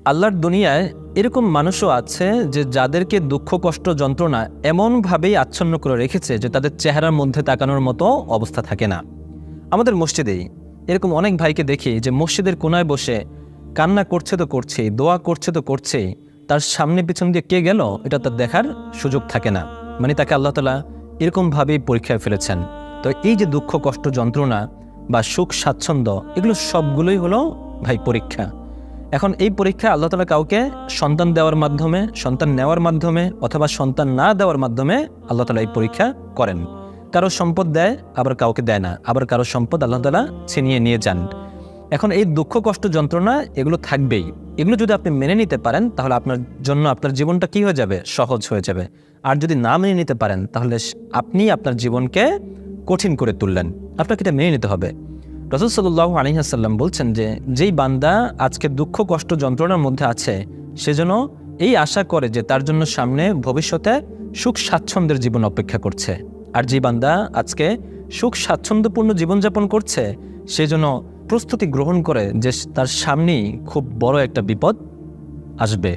আল্লাহর দুনিয়ায় এরকম মানুষও আছে যে যাদেরকে দুঃখ কষ্ট যন্ত্রণা এমনভাবেই আচ্ছন্ন করে রেখেছে যে তাদের চেহারার মধ্যে তাকানোর মতো অবস্থা থাকে না। আমাদের মসজিদেই এরকম অনেক ভাইকে দেখি যে মসজিদের কোনায় বসে কান্না করছে তো করছেই, দোয়া করছে তো করছেই, তার সামনে পিছন দিয়ে কে গেল এটা তার দেখার সুযোগ থাকে না। মানে তাকে আল্লাহ তাআলা এরকমভাবেই পরীক্ষায় ফেলেছেন। তো এই যে দুঃখ কষ্ট যন্ত্রণা বা সুখ স্বাচ্ছন্দ্য, এগুলো সবগুলোই হলো ভাই পরীক্ষা। এখন এই পরীক্ষা আল্লাহ তাআলা কাউকে সন্তান দেওয়ার মাধ্যমে, সন্তান নেওয়ার মাধ্যমে অথবা সন্তান না দেওয়ার মাধ্যমে আল্লাহ তাআলা এই পরীক্ষা করেন। কারো সম্পদ দেয়, আবার কাউকে দেয় না, আবার কারো সম্পদ আল্লাহ তাআলা ছিনিয়ে নিয়ে যান। এখন এই দুঃখ কষ্ট যন্ত্রণা এগুলো থাকবেই। এগুলো যদি আপনি মেনে নিতে পারেন তাহলে আপনার জন্য আপনার জীবনটা কি হয়ে যাবে? সহজ হয়ে যাবে। আর যদি না মেনে নিতে পারেন তাহলে আপনি আপনার জীবনকে কঠিন করে তুললেন। আপনাকে এটা মেনে নিতে হবে। রাসূল সাল্লাল্লাহু আলাইহি ওয়াসাল্লাম বলছেন যে যেই বান্দা আজকে দুঃখ কষ্ট যন্ত্রণার মধ্যে আছে সেজন্য এই আশা করে যে তার জন্য সামনে ভবিষ্যতে সুখ স্বাচ্ছন্দ্যের জীবন অপেক্ষা করছে। আর যে বান্দা আজকে সুখ স্বাচ্ছন্দ্যপূর্ণ জীবনযাপন করছে সেজন্য প্রস্তুতি গ্রহণ করে যে তার সামনেই খুব বড় একটা বিপদ আসবে।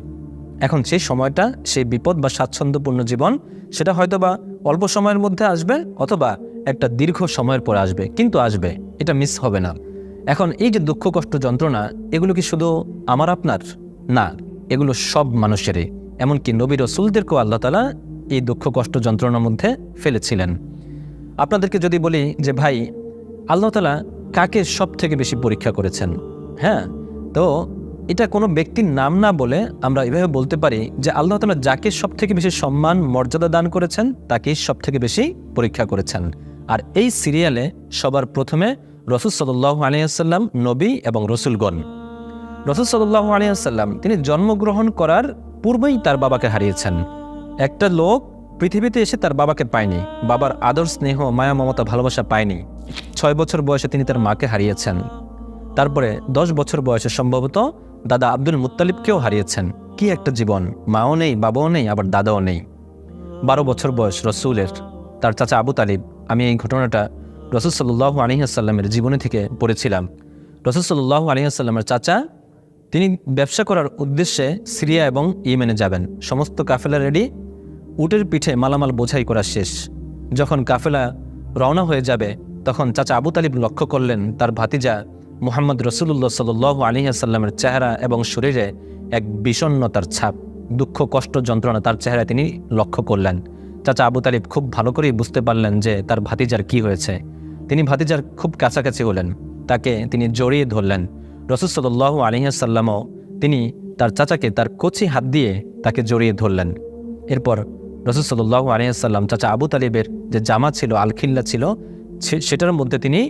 এখন সেই সময়টা, সেই বিপদ বা স্বাচ্ছন্দ্যপূর্ণ জীবন, সেটা হয়তো বা অল্প সময়ের মধ্যে আসবে অথবা একটা দীর্ঘ সময়ের পরে আসবে, কিন্তু আসবে, এটা মিস হবে না। এখন এই যে দুঃখ কষ্ট যন্ত্রণা, এগুলো কি শুধু আমার আপনার? না, এগুলো সব মানুষেরই। এমনকি নবী রাসূলদেরকেও আল্লাহ তাআলা এই দুঃখ কষ্ট যন্ত্রণার মধ্যে ফেলেছিলেন। আপনাদেরকে যদি বলি যে ভাই আল্লাহ তাআলা কাকে সব থেকে বেশি পরীক্ষা করেছেন, হ্যাঁ, তো এটা কোনো ব্যক্তির নাম না বলে আমরা এভাবে বলতে পারি যে আল্লাহ তাআলা যাকে সব থেকে বেশি সম্মান মর্যাদা দান করেছেন তাকেই সব থেকে বেশি পরীক্ষা করেছেন। আর এই সিরিয়ালে সবার প্রথমে রাসূল সাল্লাল্লাহু আলাইহি ওয়াসাল্লাম, নবী এবং রাসূলগণ। রাসূল সাল্লাল্লাহু আলাইহি ওয়াসাল্লাম তিনি জন্মগ্রহণ করার পূর্বেই তার বাবাকে হারিয়েছেন। একটা লোক পৃথিবীতে এসে তার বাবাকে পায়নি, বাবার আদর স্নেহ মায়া মমতা ভালোবাসা পায়নি। 6 বছর বয়সে তিনি তার মাকে হারিয়েছেন। তারপরে 10 বছর বয়সে সম্ভবত দাদা আব্দুল মুত্তালিবকেও হারিয়েছেন। কি একটা জীবন! মাও নেই, বাবাও নেই, আবার দাদাও নেই। 12 বছর বয়স রসুলের, তার চাচা আবু তালিব। আমি এই ঘটনাটা রাসূল সাল্লাল্লাহু আলাইহি ওয়াসাল্লামের জীবনী থেকে পড়েছিলাম। রাসূল সাল্লাল্লাহু আলাইহি ওয়াসাল্লামের চাচা তিনি ব্যবসা করার উদ্দেশ্যে সিরিয়া এবং ইয়েমেনে যাবেন। সমস্ত কাফেলা রেডি, উটের পিঠে মালামাল বোঝাই করা শেষ। যখন কাফেলা রওনা হয়ে যাবে তখন চাচা আবু তালিব লক্ষ্য করলেন তার ভাতিজা মুহাম্মদ রাসূলুল্লাহ সাল্লাল্লাহু আলাইহি ওয়াসাল্লামের চেহারা এবং শরীরে এক বিষণ্ণতার ছাপ, দুঃখ কষ্ট যন্ত্রণা তার চেহারায় তিনি লক্ষ্য করলেন। চাচা আবু তালিব খুব ভালো করেই বুঝতে পারলেন যে তার ভাতিজার কি হয়েছে। তিনি ভাতিজার খুব কাছাকাছি হলেন, তাকে তিনি জড়িয়ে ধরলেন। রাসূল সাল্লাল্লাহু আলাইহি ওয়াসাল্লামও তিনি তার চাচাকে তার কচি হাত দিয়ে তাকে জড়িয়ে ধরলেন। এরপর রাসূল সাল্লাল্লাহু আলাইহি ওয়াসাল্লাম চাচা আবু তালিবের যে জামা ছিল, আলখিল্লা ছিল, সেটার মধ্যে তিনি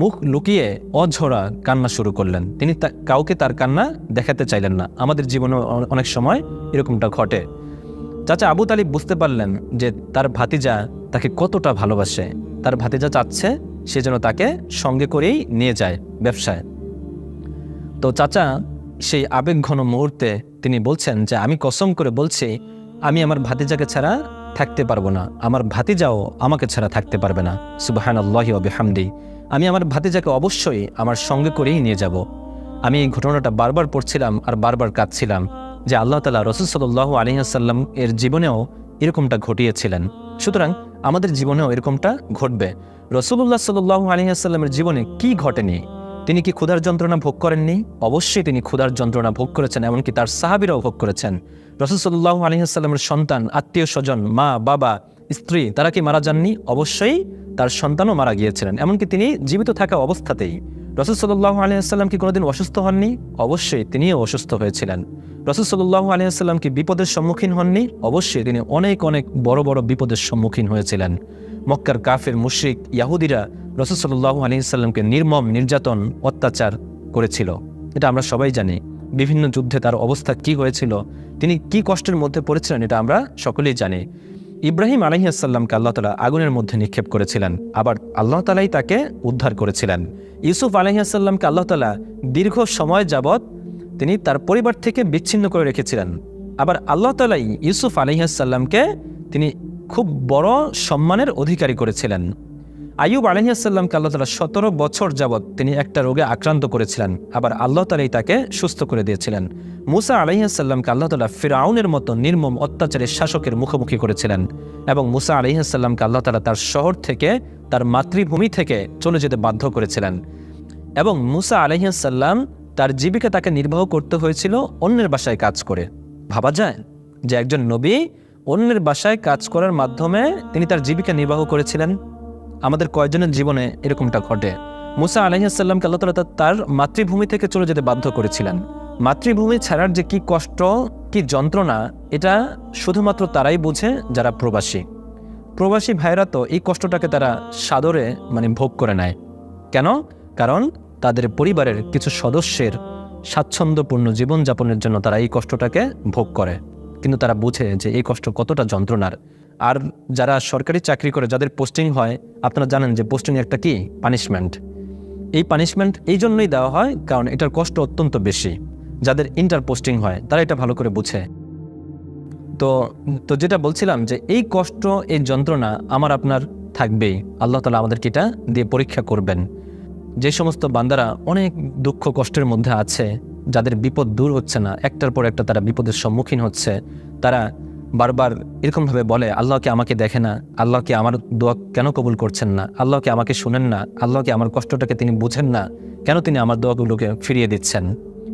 মুখ লুকিয়ে অঝরা কান্না শুরু করলেন। তিনি কাউকে তার কান্না দেখাতে চাইলেন না। আমাদের জীবনে অনেক সময় এরকমটা ঘটে। চাচা আবু তালিব বুঝতে পারলেন যে তার ভাতিজা তাকে কতটা ভালোবাসে। তার ভাতিজা চাচ্ছে সে যেন তাকে সঙ্গে করেই নিয়ে যায় ব্যবসায়। তো চাচা সেই আবেগঘন মুহূর্তে তিনি বলছেন যে আমি কসম করে বলছি আমি আমার ভাতিজাকে ছাড়া থাকতে পারবো না, আমার ভাতিজাও আমাকে ছাড়া থাকতে পারবে না। সুবহানাল্লাহি ওয়া বিহামদি। আমি আমার ভাতিজাকে অবশ্যই আমার সঙ্গে করেই নিয়ে যাব। আমি এই ঘটনাটা বারবার পড়ছিলাম আর বারবার কাঁদছিলাম যে আল্লাহ তাআলা রাসূল সাল্লাল্লাহু আলাইহি ওয়াসাল্লাম এর জীবনেও এরকমটা ঘটিয়েছিলেন। সুতরাং আমাদের জীবনেও এরকমটা ঘটবে। রাসূলুল্লাহ সাল্লাল্লাহু আলাইহি ওয়াসাল্লামের জীবনে কি ঘটেনি? তিনি কি ক্ষুধার যন্ত্রণা ভোগ করেননি? অবশ্যই তিনি ক্ষুধার যন্ত্রণা ভোগ করেছেন, এমনকি তার সাহাবীরাও ভোগ করেছেন। রাসূল সাল্লাল্লাহু আলাইহি ওয়াসাল্লামের সন্তান, আত্মীয় স্বজন, মা বাবা, স্ত্রী, তারা কি মারা যাননি? অবশ্যই তার সন্তানও মারা গিয়েছিলেন, এমনকি তিনি জীবিত থাকা অবস্থাতেই। রাসূল সাল্লাল্লাহু আলাইহি ওয়াসাল্লাম কি কোনোদিন অসুস্থ হননি? অবশ্যই তিনিও অসুস্থ হয়েছিলেন। রাসূল সাল্লাল্লাহু আলাইহি ওয়াসাল্লাম কি বিপদের সম্মুখীন হননি? অবশ্যই তিনি অনেক অনেক বড় বড় বিপদের সম্মুখীন হয়েছিলেন। মক্কার কাফের, মুশরিক, ইয়াহুদিরা রাসূল সাল্লাল্লাহু আলাইহি ওয়াসাল্লামকে নির্মম নির্যাতন অত্যাচার করেছিল, এটা আমরা সবাই জানি। বিভিন্ন যুদ্ধে তার অবস্থা কি হয়েছিল, তিনি কি কষ্টের মধ্যে পড়েছিলেন, এটা আমরা সকলেই জানি। ইব্রাহিম আলাইহিস সালামকে আল্লাহ তাআলা আগুনের মধ্যে নিক্ষেপ করেছিলেন, আবার আল্লাহ তাআলাই তাকে উদ্ধার করেছিলেন। ইউসুফ আলাইহিস সালামকে আল্লাহ তাআলা দীর্ঘ সময় যাবৎ তিনি তার পরিবার থেকে বিচ্ছিন্ন করে রেখেছিলেন, আবার আল্লাহ তাআলাই ইউসুফ আলাইহিস সালামকে তিনি খুব বড় সম্মানের অধিকারী করেছিলেন। আইয়ুব আলাইহিসসালামকে আল্লাহ তাআলা 17 বছর যাবৎ তিনি একটা রোগে আক্রান্ত করেছিলেন, আবার আল্লাহ তাআলাই তাকে সুস্থ করে দিয়েছিলেন। মুসা আলাইহিসসালামকে আল্লাহ তাআলা ফিরআউনের মতো নির্মম অত্যাচারী শাসকের মুখোমুখি করেছিলেন, এবং মুসা আলাইহিসসালামকে আল্লাহ তাআলা তার শহর থেকে, তার মাতৃভূমি থেকে চলে যেতে বাধ্য করেছিলেন। এবং মুসা আলাইহিসসালাম তার জীবিকা তাকে নির্বাহ করতে হয়েছিল অন্যের বাসায় কাজ করে। ভাবা যায় যে একজন নবী অন্যের বাসায় কাজ করার মাধ্যমে তিনি তার জীবিকা নির্বাহ করেছিলেন? আমাদের কয়জনের জীবনে এরকমটা ঘটে? মুসা আলাইহিসসালামকে আল্লাহ তাআলা তার মাতৃভূমি থেকে চলে যেতে বাধ্য করেছিলেন। মাতৃভূমি ছাড়ার যে কি কষ্ট, কি যন্ত্রণা, এটা শুধুমাত্র তারাই বোঝে যারা প্রবাসী। প্রবাসী ভাইরা তো এই কষ্টটাকে তারা সাদরে ভোগ করে নেয়। কেন? কারণ তাদের পরিবারের কিছু সদস্যের স্বাচ্ছন্দ্যপূর্ণ জীবনযাপনের জন্য তারা এই কষ্টটাকে ভোগ করে, কিন্তু তারা বুঝে যে এই কষ্ট কতটা যন্ত্রণার। আর যারা সরকারি চাকরি করে, যাদের পোস্টিং হয়, আপনারা জানেন যে পোস্টিং একটা কি পানিশমেন্ট। এই পানিশমেন্ট এই জন্যই দেওয়া হয় কারণ এটার কষ্ট অত্যন্ত বেশি। যাদের ইন্টার পোস্টিং হয় তারা এটা ভালো করে বুঝে। তো যেটা বলছিলাম যে এই কষ্ট, এই যন্ত্রণা আমার আপনার থাকবেই। আল্লাহ তাআলা আমাদেরকে এটা দিয়ে পরীক্ষা করবেন। যে সমস্ত বান্দারা অনেক দুঃখ কষ্টের মধ্যে আছে, যাদের বিপদ দূর হচ্ছে না, একটার পর একটা তারা বিপদের সম্মুখীন হচ্ছে, তারা বারবার এরকমভাবে বলে, আল্লাহকে আমাকে দেখে না, আল্লাহকে আমার দোয়া কেন কবুল করছেন না, আল্লাহকে আমাকে শুনেন না, আল্লাহকে আমার কষ্টটাকে তিনি বুঝেন না, কেন তিনি আমার দোয়াগুলোকে ফিরিয়ে দিচ্ছেন।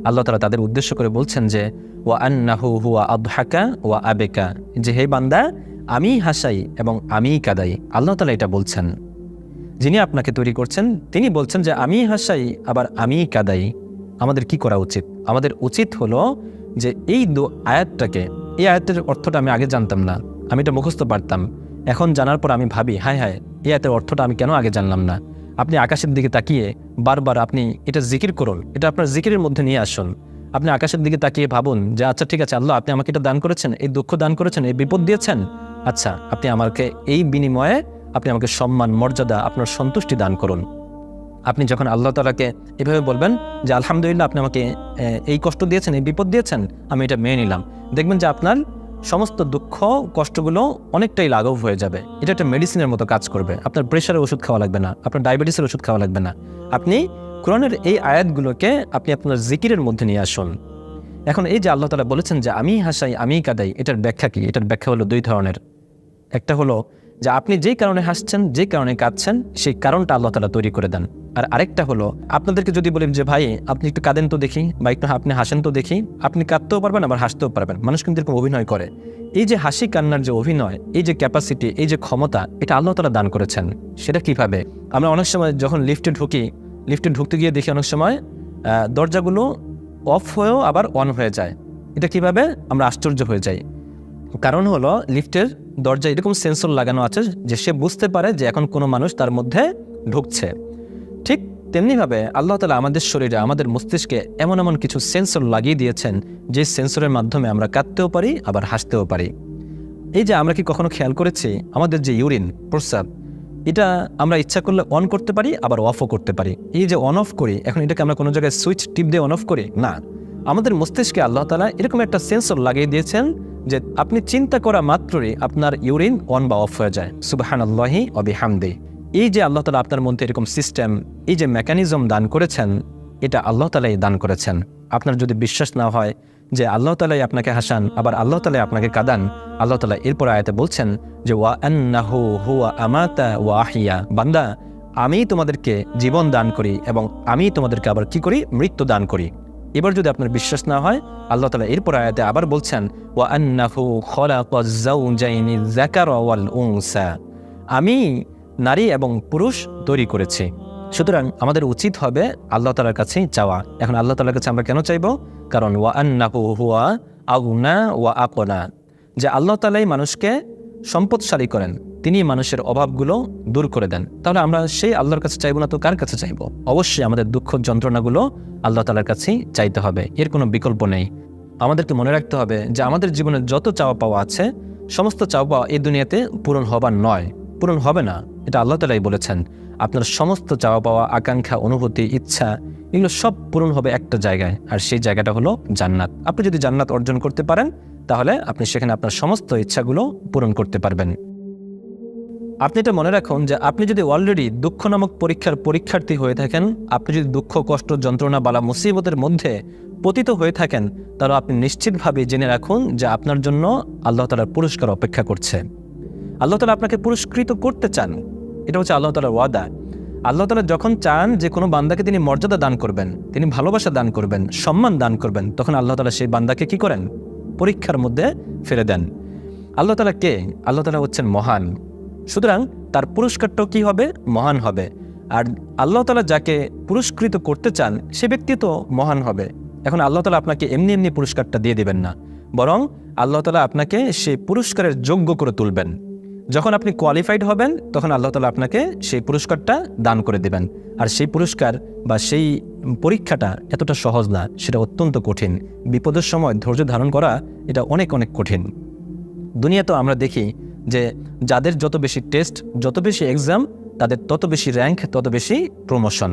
আল্লাহ তাআলা তাদের উদ্দেশ্য করে বলছেন যে ওয়া আন্নাহু হুয়া আদহাকা ওয়া আবেকা, যে হে বান্দা, আমি হাসাই এবং আমিই কাদাই। আল্লাহ তাআলা এটা বলছেন। যিনি আপনাকে তৈরি করছেন তিনি বলছেন যে আমি হাসাই আবার আমিই কাদাই। আমাদের কি করা উচিত? আমাদের উচিত হলো যে এই আয়াতটাকে, এই আয়াতের অর্থটা আমি আগে জানতাম না, আমি এটা মুখস্থ পারতাম। এখন জানার পর আমি ভাবি, হায় হায়, এই আয়াতের অর্থটা আমি কেন আগে জানলাম না। আপনি আকাশের দিকে তাকিয়ে বারবার আপনি এটা জিকির করুন, এটা আপনার জিকিরের মধ্যে নিয়ে আসুন। আপনি আকাশের দিকে তাকিয়ে ভাবুন যে আচ্ছা ঠিক আছে, আল্লাহ আপনি আমাকে এটা দান করেছেন, এই দুঃখ দান করেছেন, এই বিপদ দিয়েছেন, আচ্ছা আপনি আমাকে এই বিনিময়ে আপনি আমাকে সম্মান, মর্যাদা, আপনার সন্তুষ্টি দান করুন। আপনি যখন আল্লাহ তাআলাকে এভাবে বলবেন যে আলহামদুলিল্লাহ, আপনি আমাকে এই কষ্ট দিয়েছেন, এই বিপদ দিয়েছেন, আমি এটা মেনে নিলাম, দেখবেন যে আপনার সমস্ত দুঃখ কষ্টগুলো অনেকটাই লাঘব হয়ে যাবে। এটা একটা মেডিসিনের মতো কাজ করবে। আপনার প্রেশারের ওষুধ খাওয়া লাগবে না, আপনার ডায়াবেটিসের ওষুধ খাওয়া লাগবে না। আপনি কোরআনের এই আয়াতগুলোকে আপনি আপনার জিকিরের মধ্যে নিয়ে আসুন। এখন এই যে আল্লাহ তাআলা বলেছেন যে আমি হাসাই আমিই কাদাই, এটার ব্যাখ্যা কি? এটার ব্যাখ্যা হলো দুই ধরনের। একটা হলো যে আপনি যেই কারণে হাসছেন, যেই কারণে কাঁদছেন, সেই কারণটা আল্লাহ তাআলা তৈরি করে দেন। আর আরেকটা হলো, আপনাদেরকে যদি বলি যে ভাই আপনি একটু কাঁদেন তো দেখি, বা একটু আপনি হাসেন তো দেখি, আপনি কাঁদতেও পারবেন আবার হাসতেও পারবেন। মানুষ কিন্তু এরকম অভিনয় করে। এই যে হাসি কান্নার যে অভিনয়, এই যে ক্যাপাসিটি, এই যে ক্ষমতা, এটা আল্লাহ তাআলা দান করেছেন। সেটা কিভাবে? আমরা অনেক সময় যখন লিফটে ঢুকি, লিফটে ঢুকতে গিয়ে দেখি অনেক সময় দরজাগুলো অফ হয়েও আবার অন হয়ে যায়। এটা কিভাবে? আমরা আশ্চর্য হয়ে যাই। কারণ হলো লিফটের দরজা এরকম সেন্সর লাগানো আছে যে সে বুঝতে পারে যে এখন কোনো মানুষ তার মধ্যে ঢুকছে। ঠিক তেমনিভাবে আল্লাহ তাআলা আমাদের শরীরে, আমাদের মস্তিষ্কে এমন এমন কিছু সেন্সর লাগিয়ে দিয়েছেন যে সেন্সরের মাধ্যমে আমরা কাঁদতেও পারি আবার হাসতেও পারি। এই যে আমরা কি কখনো খেয়াল করেছি আমাদের যে ইউরিন, প্রস্রাব, এটা আমরা ইচ্ছা করলে অন করতে পারি আবার অফও করতে পারি। এই যে অন অফ করি, এখন এটাকে আমরা কোনো জায়গায় সুইচ টিপ দিয়ে অন অফ করি না। আমাদের মস্তিষ্কে আল্লাহ তাআলা এরকম একটা সেন্সর লাগিয়ে দিয়েছেন যে আপনি চিন্তা করা মাত্রই আপনার ইউরিন অন বা অফ হয়ে যায়। সুবহানাল্লাহি ওয়া বিহামদিহি। এই যে আল্লাহ তাআলা আপনার মধ্যে এরকম সিস্টেম, এই যে মেকানিজম দান করেছেন, এটা আল্লাহ তাআলাই দান করেছেন। আপনার যদি বিশ্বাস না হয় যে আল্লাহ তাআলাই আপনাকে হাসান আবার আল্লাহ তাআলাই আপনাকে কাঁদান, আল্লাহ তাআলা এরপর আয়াতে বলছেন যে ওয়া আন্নাহু হুয়া আমাতা ওয়া আহিয়া, বান্দা আমি তোমাদেরকে জীবন দান করি এবং আমি তোমাদেরকে আবার কি করি? মৃত্যু দান করি। এবার যদি আপনার বিশ্বাস না হয়, আল্লাহ তাআলা এরপর আয়াতে আবার বলছেন ওয়া আন্নাহু খালাকাজ যাওজাইনি যাকারা ওয়াল উনসা, আমি নারী এবং পুরুষ তৈরি করেছি। সুতরাং আমাদের উচিত হবে আল্লাহ তাআলার কাছেই চাওয়া। এখন আল্লাহ তাআলার কাছে আমরা কেন চাইবো? কারণ ওয়া আন্নাহু হুয়া আগনা ওয়া আকনা, যে আল্লাহ তাআলাই মানুষকে সম্পদশালী করেন, তিনি মানুষের অভাবগুলো দূর করে দেন। তাহলে আমরা সেই আল্লাহর কাছে চাইবো না তো কার কাছে চাইবো? অবশ্যই আমাদের দুঃখ যন্ত্রণাগুলো আল্লাহ তাআলার কাছেই চাইতে হবে, এর কোনো বিকল্প নেই। আমাদেরকে মনে রাখতে হবে যে আমাদের জীবনে যত চাওয়া পাওয়া আছে, সমস্ত চাওয়া পাওয়া এই দুনিয়াতে পূরণ হবার নয়, পূরণ হবে না, এটা আল্লাহ তাআলাই বলেছেন। আপনার সমস্ত চাওয়া পাওয়া, আকাঙ্ক্ষা, অনুভূতি, ইচ্ছা, এগুলো সব পূরণ হবে একটা জায়গায়, আর সেই জায়গাটা হলো জান্নাত। আপনি যদি জান্নাত অর্জন করতে পারেন, তাহলে আপনি সেখানে আপনার সমস্ত ইচ্ছাগুলো পূরণ করতে পারবেন। আপনি এটা মনে রাখুন যে আপনি যদি অলরেডি দুঃখ নামক পরীক্ষার পরীক্ষার্থী হয়ে থাকেন, আপনি যদি দুঃখ কষ্ট যন্ত্রণা বালা মুসিবতের মধ্যে পতিত হয়ে থাকেন, তাহলে আপনি নিশ্চিতভাবে জেনে রাখুন যে আপনার জন্য আল্লাহ তাআলার পুরস্কার অপেক্ষা করছে। আল্লাহ তাআলা আপনাকে পুরস্কৃত করতে চান, এটা হচ্ছে আল্লাহ তাআলার ওয়াদা। আল্লাহ তাআলা যখন চান যে কোনো বান্দাকে তিনি মর্যাদা দান করবেন, তিনি ভালোবাসা দান করবেন, সম্মান দান করবেন, তখন আল্লাহ তাআলা সেই বান্দাকে কি করেন? পরীক্ষার মধ্যে ফেলে দেন। আল্লাহ তাআলা কে? আল্লাহ তাআলা হচ্ছেন মহান, সুতরাং তার পুরস্কারটাও কি হবে? মহান হবে। আর আল্লাহ তাআলা যাকে পুরস্কৃত করতে চান সে ব্যক্তি তো মহান হবে। এখন আল্লাহ তাআলা আপনাকে এমনি এমনি পুরস্কারটা দিয়ে দিবেন না, বরং আল্লাহ তাআলা আপনাকে সেই পুরস্কারের যোগ্য করে তুলবেন। যখন আপনি কোয়ালিফাইড হবেন তখন আল্লাহ তাআলা আপনাকে সেই পুরস্কারটা দান করে দিবেন। আর সেই পুরস্কার বা সেই পরীক্ষাটা এতটা সহজ না, সেটা অত্যন্ত কঠিন। বিপদের সময় ধৈর্য ধারণ করা এটা অনেক অনেক কঠিন। দুনিয়াতেও আমরা দেখি যে যাদের যত বেশি টেস্ট, যত বেশি এক্সাম, তাদের তত বেশি র্যাঙ্ক, তত বেশি প্রমোশন।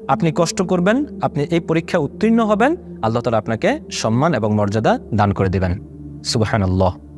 আপনি কষ্ট করবেন, আপনি এই পরীক্ষায় উত্তীর্ণ হবেন, আল্লাহ তাআলা আপনাকে সম্মান এবং মর্যাদা দান করে দেবেন। সুবহানাল্লাহ।